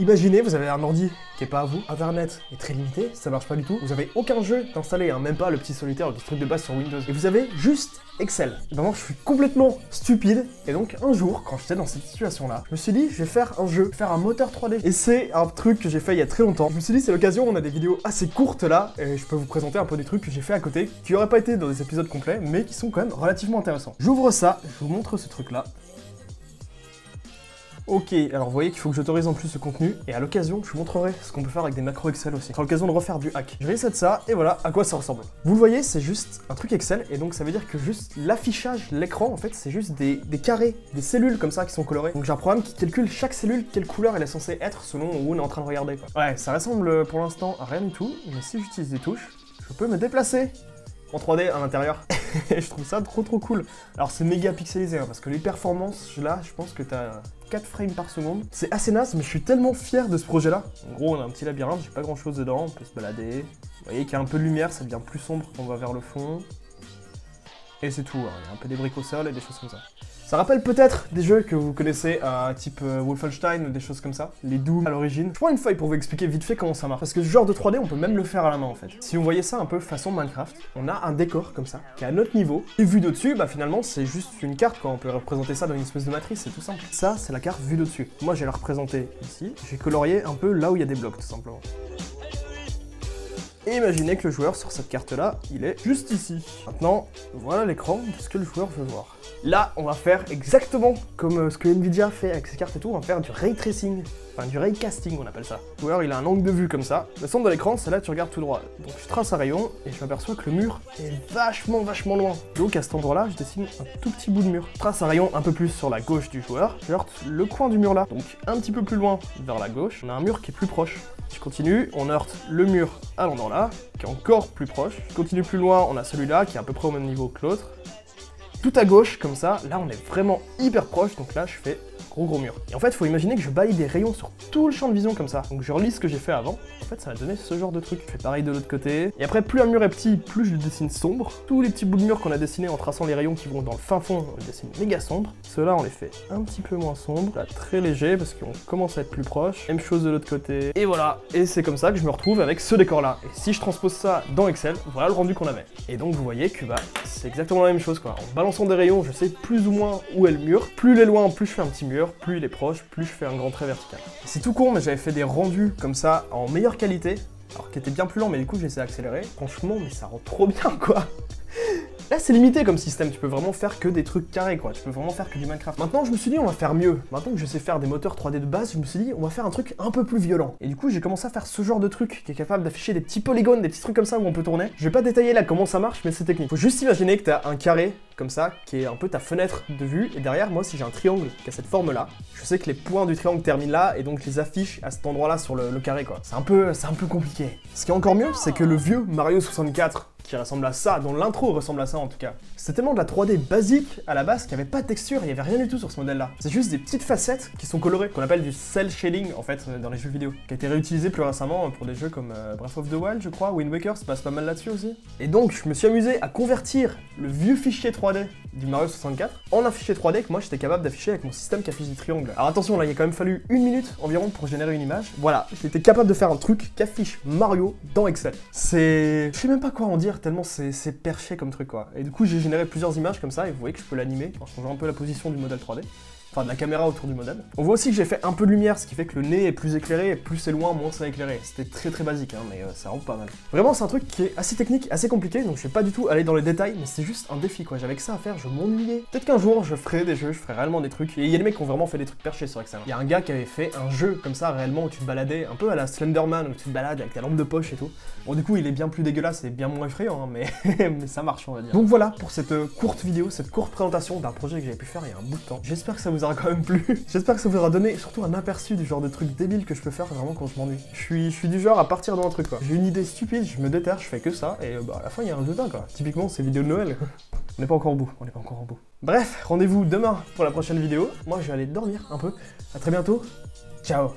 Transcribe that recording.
Imaginez, vous avez un ordi qui est pas à vous, internet est très limité, ça marche pas du tout, vous avez aucun jeu d'installer, hein, même pas le petit solitaire, le petit truc de base sur Windows, et vous avez juste Excel. Vraiment, je suis complètement stupide, et donc un jour, quand j'étais dans cette situation-là, je me suis dit, je vais faire un jeu, faire un moteur 3D. Et c'est un truc que j'ai fait il y a très longtemps. Je me suis dit, c'est l'occasion, on a des vidéos assez courtes là, et je peux vous présenter un peu des trucs que j'ai fait à côté, qui auraient pas été dans des épisodes complets, mais qui sont quand même relativement intéressants. J'ouvre ça, je vous montre ce truc-là. Ok, alors vous voyez qu'il faut que j'autorise en plus ce contenu, et à l'occasion, je vous montrerai ce qu'on peut faire avec des macros Excel aussi. Ce sera l'occasion de refaire du hack. Je vais essayer de ça, et voilà à quoi ça ressemble. Vous le voyez, c'est juste un truc Excel, et donc ça veut dire que juste l'affichage, l'écran, en fait, c'est juste des carrés, des cellules comme ça qui sont colorées. Donc j'ai un programme qui calcule chaque cellule, quelle couleur elle est censée être selon où on est en train de regarder, quoi. Ouais, ça ressemble pour l'instant à rien du tout, mais si j'utilise des touches, je peux me déplacer en 3D à l'intérieur. Et je trouve ça trop cool. Alors c'est méga pixelisé, hein, parce que les performances, là, je pense que t'as 4 frames par seconde. C'est assez naze, mais je suis tellement fier de ce projet-là. En gros, on a un petit labyrinthe, j'ai pas grand-chose dedans, on peut se balader. Vous voyez qu'il y a un peu de lumière, ça devient plus sombre quand on va vers le fond. Et c'est tout, hein. Il y a un peu des briques au sol et des choses comme ça. Ça rappelle peut-être des jeux que vous connaissez, type Wolfenstein ou des choses comme ça, les Doom à l'origine. Je prends une feuille pour vous expliquer vite fait comment ça marche, parce que ce genre de 3D, on peut même le faire à la main en fait. Si vous voyez ça un peu façon Minecraft, on a un décor comme ça, qui est à notre niveau, et vu d'au-dessus, bah finalement c'est juste une carte quoi, on peut représenter ça dans une espèce de matrice, c'est tout simple. Ça, c'est la carte vue d'au-dessus. Moi, je vais la représenter ici, j'ai colorié un peu là où il y a des blocs tout simplement. Et imaginez que le joueur sur cette carte-là, il est juste ici. Maintenant, voilà l'écran de ce que le joueur veut voir. Là, on va faire exactement comme ce que Nvidia fait avec ses cartes et tout, on va faire du ray tracing, enfin du ray casting on appelle ça. Le joueur il a un angle de vue comme ça, le centre de l'écran c'est là tu regardes tout droit. Donc je trace un rayon et je m'aperçois que le mur est vachement loin. Donc à cet endroit là, je dessine un tout petit bout de mur. Je trace un rayon un peu plus sur la gauche du joueur, je heurte le coin du mur là. Donc un petit peu plus loin vers la gauche, on a un mur qui est plus proche. Je continue, on heurte le mur à l'endroit là, qui est encore plus proche. Je continue plus loin, on a celui-là qui est à peu près au même niveau que l'autre. Tout à gauche, comme ça, là on est vraiment hyper proche, donc là je fais gros mur. Et en fait, il faut imaginer que je balaye des rayons sur tout le champ de vision comme ça. Donc je relis ce que j'ai fait avant. En fait, ça va donner ce genre de truc. Je fais pareil de l'autre côté. Et après, plus un mur est petit, plus je le dessine sombre. Tous les petits bouts de mur qu'on a dessinés en traçant les rayons qui vont dans le fin fond, on les dessine méga sombre. Ceux-là, on les fait un petit peu moins sombres. Là, très léger parce qu'on commence à être plus proche. Même chose de l'autre côté. Et voilà. Et c'est comme ça que je me retrouve avec ce décor-là. Et si je transpose ça dans Excel, voilà le rendu qu'on avait. Et donc, vous voyez que c'est exactement la même chose, quoi. En balançant des rayons, je sais plus ou moins où est le mur. Plus il est loin, plus je fais un petit mur. Plus il est proche, plus je fais un grand trait vertical. C'est tout con, mais j'avais fait des rendus comme ça en meilleure qualité, alors qui était bien plus lent, mais du coup j'ai essayé d'accélérer. Franchement, mais ça rend trop bien quoi. Là c'est limité comme système, tu peux vraiment faire que des trucs carrés quoi, tu peux vraiment faire que du Minecraft. Maintenant je me suis dit on va faire mieux, maintenant que je sais faire des moteurs 3D de base, je me suis dit on va faire un truc un peu plus violent. Et du coup j'ai commencé à faire ce genre de truc qui est capable d'afficher des petits polygones, des petits trucs comme ça où on peut tourner. Je vais pas détailler là comment ça marche, mais c'est technique. Faut juste imaginer que t'as un carré comme ça, qui est un peu ta fenêtre de vue, et derrière moi si j'ai un triangle qui a cette forme là, je sais que les points du triangle terminent là, et donc je les affiche à cet endroit là sur le carré quoi. C'est un peu compliqué. Ce qui est encore mieux, c'est que le vieux Mario 64, qui ressemble à ça, dont l'intro ressemble à ça en tout cas. C'est tellement de la 3D basique à la base qu'il n'y avait pas de texture, il n'y avait rien du tout sur ce modèle là. C'est juste des petites facettes qui sont colorées, qu'on appelle du cel shading en fait dans les jeux vidéo, qui a été réutilisé plus récemment pour des jeux comme Breath of the Wild je crois, Wind Waker se passe pas mal là-dessus aussi. Et donc je me suis amusé à convertir le vieux fichier 3D du Mario 64 en un fichier 3D que moi j'étais capable d'afficher avec mon système qui affiche des triangles. Alors attention là, il a quand même fallu 1 minute environ pour générer une image. Voilà, j'étais capable de faire un truc qui affiche Mario dans Excel. Je sais même pas quoi en dire tellement c'est perché comme truc quoi. Et du coup j'ai généré plusieurs images comme ça et vous voyez que je peux l'animer en changeant un peu la position du modèle 3D. Enfin de la caméra autour du modèle. On voit aussi que j'ai fait un peu de lumière, ce qui fait que le nez est plus éclairé, et plus c'est loin, moins c'est éclairé. C'était très basique, hein, mais ça rend pas mal. Vraiment c'est un truc qui est assez technique, assez compliqué, donc je vais pas du tout aller dans les détails, mais c'est juste un défi quoi, j'avais que ça à faire, je m'ennuyais. Peut-être qu'un jour je ferai des jeux, je ferai réellement des trucs, et il y a des mecs qui ont vraiment fait des trucs perchés sur Excel. Il y a un gars qui avait fait un jeu comme ça réellement où tu te baladais, un peu à la Slenderman, où tu te balades avec ta lampe de poche et tout. Bon du coup il est bien plus dégueulasse et bien moins effrayant, hein, mais... mais ça marche on va dire. Donc voilà pour cette courte vidéo, cette courte présentation d'un projet que j'avais pu faire il y a un bout de temps. J'espère que ça vous aura quand même plu. J'espère que ça vous aura donné surtout un aperçu du genre de truc débile que je peux faire vraiment quand je m'ennuie. Je suis du genre à partir dans un truc quoi. J'ai une idée stupide, je me déterre, je fais que ça, et à la fin il y a un résultat quoi. Typiquement c'est vidéo de Noël. On n'est pas encore au bout, on n'est pas encore au bout. Bref, rendez-vous demain pour la prochaine vidéo. Moi je vais aller dormir un peu. À très bientôt. Ciao.